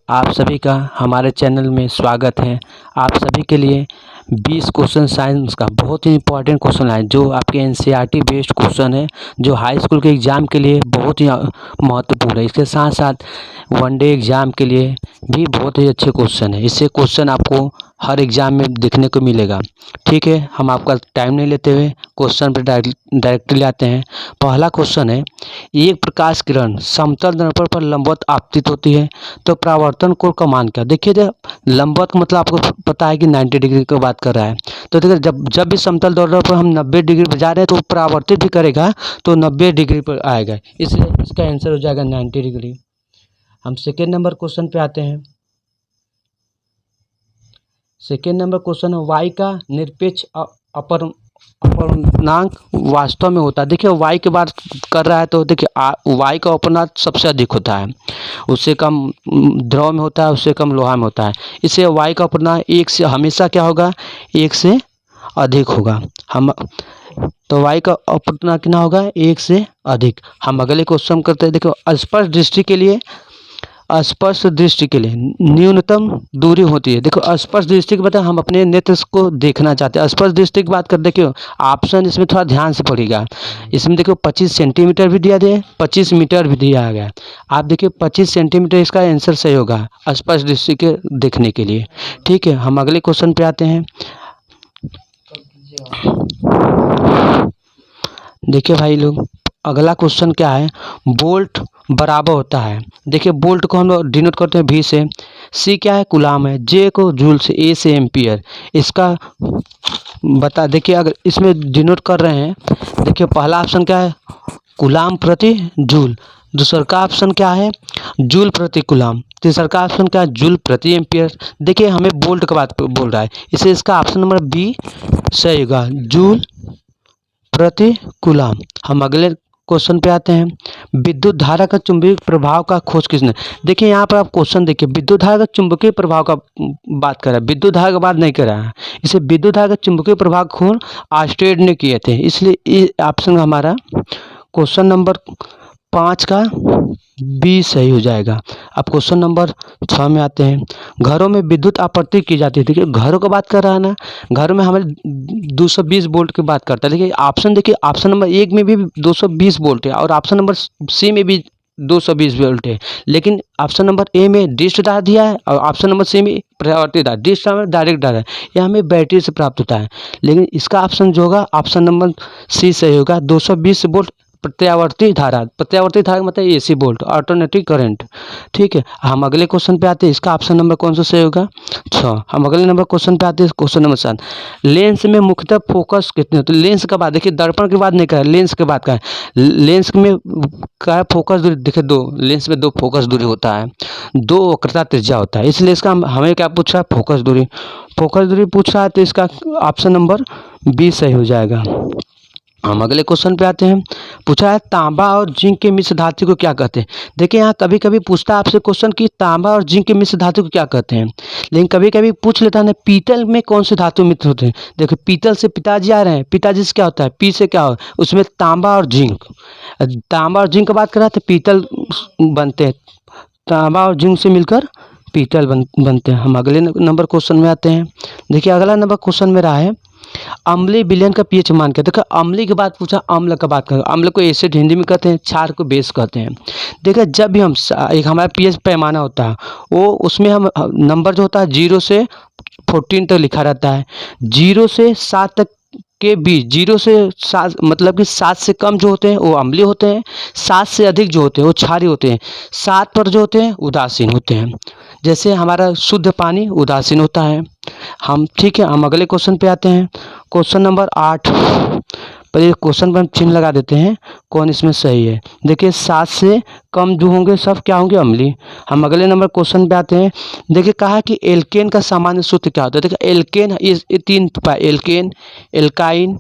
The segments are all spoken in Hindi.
आप सभी का हमारे चैनल में स्वागत है। आप सभी के लिए 20 क्वेश्चन साइंस का बहुत ही इंपॉर्टेंट क्वेश्चन है, जो आपके एनसीईआरटी बेस्ड क्वेश्चन है, जो हाई स्कूल के एग्ज़ाम के लिए बहुत ही महत्वपूर्ण है। इसके साथ साथ वनडे एग्ज़ाम के लिए भी बहुत ही अच्छे क्वेश्चन है। इससे क्वेश्चन आपको हर एग्ज़ाम में देखने को मिलेगा। ठीक है, हम आपका टाइम नहीं लेते हुए क्वेश्चन पर डायरेक्टली आते हैं। पहला क्वेश्चन है, एक प्रकाश किरण समतल दर्पण पर लंबवत आपतित होती है तो परावर्तन कोण का मान क्या। देखिए, लंबवत का मतलब आपको पता है कि 90 डिग्री की बात कर रहा है। तो देखिए, जब भी समतल दर्पण पर हम 90 डिग्री पर जा रहे हैं तो परावर्तित भी करेगा तो 90 डिग्री पर आएगा, इसलिए इसका आंसर हो जाएगा 90 डिग्री। हम सेकेंड नंबर क्वेश्चन पे आते हैं। सेकेंड नंबर क्वेश्चन है, वाई का निरपेक्ष अपवर्तनांक वास्तव में होता है। देखिए, वाई की बात कर रहा है तो देखिए वाई का अपवर्तनांक सबसे अधिक होता है, उससे कम द्रव में होता है, उससे कम लोहा में होता है। इससे वाई का अपवर्तनांक 1 से हमेशा क्या होगा, 1 से अधिक होगा। हम तो वाई का अपवर्तनांक कितना होगा, 1 से अधिक। हम अगले क्वेश्चन करते हैं। देखो, स्पर्श दृष्टि के लिए न्यूनतम दूरी होती है। देखो, स्पर्श दृष्टि की मतलब हम अपने नेत्र को देखना चाहते हैं। स्पर्श दृष्टि की बात कर, देखियो ऑप्शन इसमें थोड़ा ध्यान से पड़ेगा। इसमें देखो 25 सेंटीमीटर भी दिया गया है, 25 मीटर भी दिया गया है। आप देखिए 25 सेंटीमीटर इसका आंसर सही होगा स्पर्श दृष्टि के देखने के लिए। ठीक है, हम अगले क्वेश्चन पे आते हैं। देखिए भाई लोग, अगला क्वेश्चन क्या है, बोल्ट बराबर होता है। देखिए, बोल्ट को हम लोग डिनोट करते हैं V से, C क्या है, कूलाम है, J को जूल से, A से एम्पियर। इसका बता, देखिए अगर इसमें डिनोट कर रहे हैं, देखिए पहला ऑप्शन क्या है, कूलाम प्रति जूल। दूसरा का ऑप्शन क्या है, जूल प्रति कूलाम। तीसरा का ऑप्शन क्या है, जूल प्रति एम्पियर। देखिए हमें बोल्ट की बात बोल रहा है, इसलिए इसका ऑप्शन नंबर B सही होगा, जूल प्रति कूलाम। हम अगले क्वेश्चन पे आते हैं। विद्युत धारा का चुंबकीय प्रभाव का खोज किसने। देखिए यहाँ पर आप क्वेश्चन देखिए, विद्युत धारा का चुंबकीय प्रभाव का बात कर रहा है, विद्युत धारा का बात नहीं कर रहा है। इसे विद्युत धारा का चुंबकीय प्रभाव खोज आर्स्टेड ने किए थे, इसलिए ये ऑप्शन हमारा क्वेश्चन नंबर 5 का B सही हो जाएगा। अब क्वेश्चन नंबर 6 में आते हैं। घरों में विद्युत आपूर्ति की जाती है। देखिए घरों की बात कर रहा है ना, घरों में हमें 220 वोल्ट की बात करता है। देखिए ऑप्शन, देखिए ऑप्शन नंबर 1 में भी 220 वोल्ट है और ऑप्शन नंबर C में भी 220 वोल्ट है, लेकिन ऑप्शन नंबर A में डिस्ट धारा दिया है और ऑप्शन नंबर C में परावर्तित धारा। डिस्ट धारा डायरेक्ट धारा है, यह हमें बैटरी से प्राप्त होता है, लेकिन इसका ऑप्शन जो होगा ऑप्शन नंबर C सही होगा, 220 वोल्ट प्रत्यावर्ती धारा। प्रत्यावर्ती धारा मतलब AC वोल्ट, अल्टरनेटिव करंट। ठीक है, हम अगले क्वेश्चन पे आते हैं। इसका ऑप्शन नंबर कौन सा सही होगा, 6। हम अगले नंबर क्वेश्चन पे आते हैं, क्वेश्चन नंबर 7। लेंस में मुख्यतः फोकस कितने होते हैं। लेंस का बात, देखिए दर्पण की बात नहीं कर, लेंस की बात का। लेंस में का फोकस दूरी, देखिए लेंस में 2 फोकस दूरी होता है, 2 वक्रता त्रिज्या होता है, इसलिए इसका हमें क्या पूछ रहा है, फोकस दूरी। फोकस दूरी पूछ रहा है तो इसका ऑप्शन नंबर B सही हो जाएगा। हम अगले क्वेश्चन पे आते हैं। पूछा है, तांबा और जिंक के मिश्र धातु को क्या कहते हैं। देखिए यहाँ कभी कभी पूछता है आपसे क्वेश्चन कि तांबा और जिंक के मिश्र धातु को क्या कहते हैं, लेकिन कभी कभी पूछ लेता है पीतल में कौन से धातु मित्र होते हैं। देखिए पीतल से पिताजी आ रहे हैं, पिताजी से क्या होता है, पी से क्या हो, उसमें तांबा और जिंक। तांबा और जिंक की बात कर रहा है तो पीतल बनते हैं, तांबा और जिंक से मिलकर पीतल बनते हैं। हम अगले नंबर क्वेश्चन में आते हैं। देखिए अगला नंबर क्वेश्चन मेरा है, अम्लीय विलयन का पीएच मान क्या। देखो अम्लीय की बात पूछा, अम्ल का बात करें, अम्ल को एसिड हिंदी में कहते हैं, क्षार को बेस कहते हैं। देखिए जब भी हम एक हमारा पीएच पैमाना होता है, वो उसमें हम नंबर जो होता है 0 से 14 तक लिखा रहता है। 0 से 7 तक के बीच, 0 से 7 मतलब कि 7 से कम जो होते हैं वो अम्लीय होते हैं, 7 से अधिक जो होते हैं वो क्षारीय होते हैं, 7 पर जो होते हैं उदासीन होते हैं। जैसे हमारा शुद्ध पानी उदासीन होता है। हम ठीक है, हम अगले क्वेश्चन पे आते हैं। क्वेश्चन नंबर 8 पर ये क्वेश्चन पर हम चिन्ह लगा देते हैं, कौन इसमें सही है। देखिए 7 से कम जो होंगे सब क्या होंगे, अम्लीय। हम अगले नंबर क्वेश्चन पे आते हैं। देखिए कहा कि एल्केन का सामान्य सूत्र क्या होता है। देखिए एल्केन ये 3 alkene, alkyne,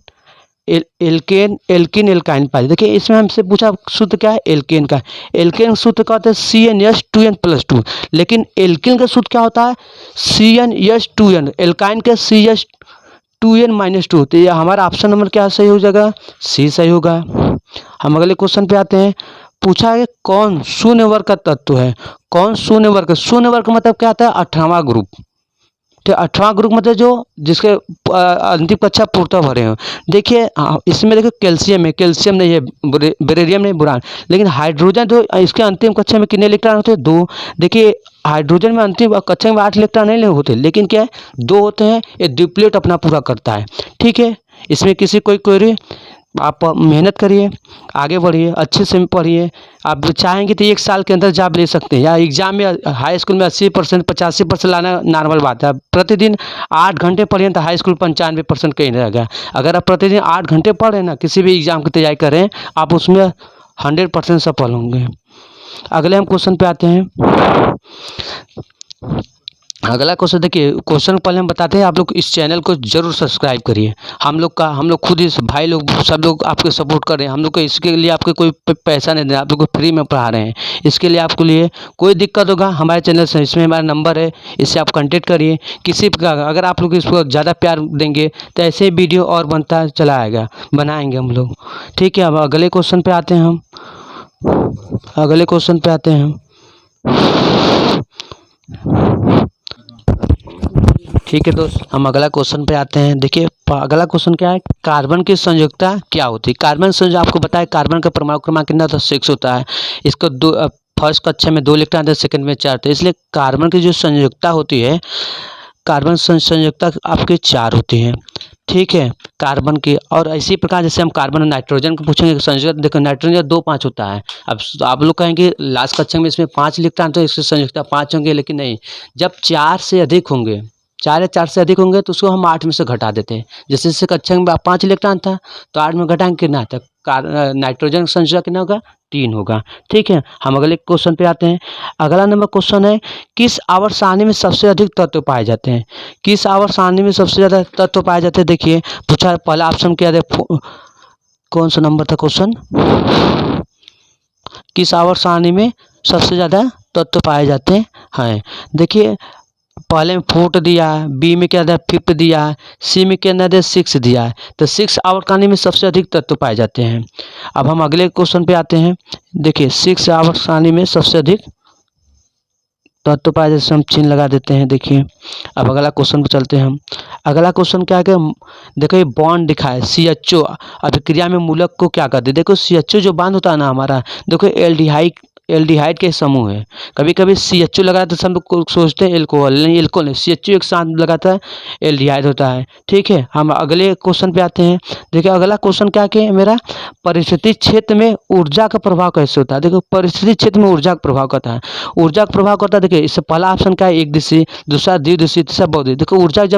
alkene, alkyne, alkyne pi. देखिए इसमें हमसे पूछा सूत्र क्या है, एल्केन का। एल्केन सूत्र क्या होता है, CnH2n+2, लेकिन एल्किन का सूत्र क्या होता है, CnH2n। एल्काइन का CH2n-2। तो ये हमारा ऑप्शन नंबर क्या सही हो जाएगा, C सही होगा। हम अगले क्वेश्चन पे आते हैं। पूछा है कौन शून्य वर्ग का तत्व है। कौन शून्य वर्ग, शून्य वर्ग का मतलब क्या आता है, 18वां ग्रुप। तो 18वां ग्रुप मतलब जो जिसके अंतिम कक्षा पूर्णतः भरे हो। देखिए इसमें देखिए कैल्शियम है, कैल्शियम नहीं है, बेरिलियम नहीं, बोरान। लेकिन हाइड्रोजन तो इसके अंतिम कक्षा में कितने इलेक्ट्रॉन होते हैं, 2। देखिए हाइड्रोजन में अंतिम कक्षा में 8 इलेक्ट्रॉन नहीं होते, लेकिन क्या है 2 होते हैं। ये ड्यूप्लेट अपना पूरा करता है। ठीक है, इसमें किसी कोई क्वेरी, आप मेहनत करिए, आगे बढ़िए, अच्छे से पढ़िए। आप चाहेंगे तो 1 साल के अंदर जॉब ले सकते हैं, या एग्जाम में हाई स्कूल में 80% 85% लाना नॉर्मल बात है। प्रतिदिन 8 घंटे पढ़ें तो हाई स्कूल 95% कहीं रहेगा। अगर आप प्रतिदिन 8 घंटे पढ़ें ना, किसी भी एग्जाम की तैयारी करें, आप उसमें 100% सफल होंगे। अगले हम क्वेश्चन पे आते हैं। अगला क्वेश्चन देखिए, क्वेश्चन पहले हम बताते हैं, आप लोग इस चैनल को जरूर सब्सक्राइब करिए। हम लोग खुद इस भाई लोग सब लोग आपके सपोर्ट कर रहे हैं। हम लोग को इसके लिए आपके कोई पैसा नहीं देना, आप लोग को फ्री में पढ़ा रहे हैं। इसके लिए आपके लिए कोई दिक्कत होगा हमारे चैनल से, इसमें हमारा नंबर है, इससे आप कांटेक्ट करिए। किसी प्रकार अगर आप लोग इसको ज़्यादा प्यार देंगे तो ऐसे वीडियो और बनता चला आएगा, बनाएंगे हम लोग। ठीक है, अब अगले क्वेश्चन पे आते हैं हम। अगले क्वेश्चन पे आते हैं हम। ठीक है दोस्त, हम अगला क्वेश्चन पे आते हैं। देखिए अगला क्वेश्चन क्या है, कार्बन की संयुक्ता क्या होती है। कार्बन संयुक्त आपको बताया, कार्बन का परमाणु क्रमांक कितना होता है, 6 होता है। इसको फर्स्ट कक्षा में 2 इलेक्ट्रॉन आते हैं, सेकंड में 4 थे। इसलिए कार्बन की जो संयुक्ता होती है, कार्बन संयुक्ता आपके 4 होती है। ठीक है, कार्बन की। और इसी प्रकार जैसे हम कार्बन और नाइट्रोजन को पूछेंगे संयुक्त, देखो नाइट्रोजन 2 5 होता है। अब आप लोग कहेंगे लास्ट कक्षा में इसमें 5 इलेक्ट्रॉन तो इसकी संयुक्ता 5 होंगे, लेकिन नहीं, जब 4 से अधिक होंगे, 4 या 4 से अधिक होंगे तो उसको हम 8 में से घटा देते हैं। जैसे जैसे कक्षा में 5 इलेक्ट्रॉन था तो 8 में घटाएंगे, कितना आता है, नाइट्रोजन की संख्या कितना होगा, 3 होगा। ठीक है, हम अगले क्वेश्चन पे आते हैं। अगला नंबर क्वेश्चन है, किस आवर्त सारणी में सबसे अधिक तत्व पाए जाते हैं। किस आवर्त सारणी में सबसे ज़्यादा तत्व पाए जाते हैं। देखिए पूछा, पहला ऑप्शन क्या है, कौन सा नंबर था क्वेश्चन, किस आवर्त सारणी में सबसे ज़्यादा तत्व पाए जाते हैं। देखिए पहले में 4 दिया है, बी में क्या दिया, 5 दिया है, सी में क्या दिया, 6 दिया है। तो 6 आवर्त सारणी में सबसे अधिक तत्व पाए जाते हैं। अब हम अगले क्वेश्चन पे आते हैं। देखिए 6 आवर्त सारणी में सबसे अधिक तत्व पाए जाते, हम चिन्ह लगा देते हैं। देखिए अब अगला क्वेश्चन पे चलते हैं हम। अगला क्वेश्चन क्या है कि देखो ये बॉन्ड दिखाए CHO, अभिक्रिया में मूलक को क्या करते हैं। देखो CHO जो बांध होता है ना हमारा, देखो एल्डिहाइड के समूह है। कभी कभी CHO लगाता है तो सब लोग सोचते हैं एल्कोहल, नहीं एल्कोहल नहीं, CHO एक साथ लगाता है, एल्डिहाइड होता है। ठीक है, हम अगले क्वेश्चन पे आते हैं। देखिए अगला क्वेश्चन क्या है मेरा, परिस्थिति क्षेत्र में ऊर्जा का प्रभाव कैसे होता है। देखो परिस्थिति क्षेत्र में ऊर्जा का प्रभाव करता है, ऊर्जा का प्रभाव करता है। देखिए इससे पहला ऑप्शन क्या है, एक दिशी, दूसरा द्विदिशीय, तीसरा बहुदिशीय। देखो ऊर्जा जब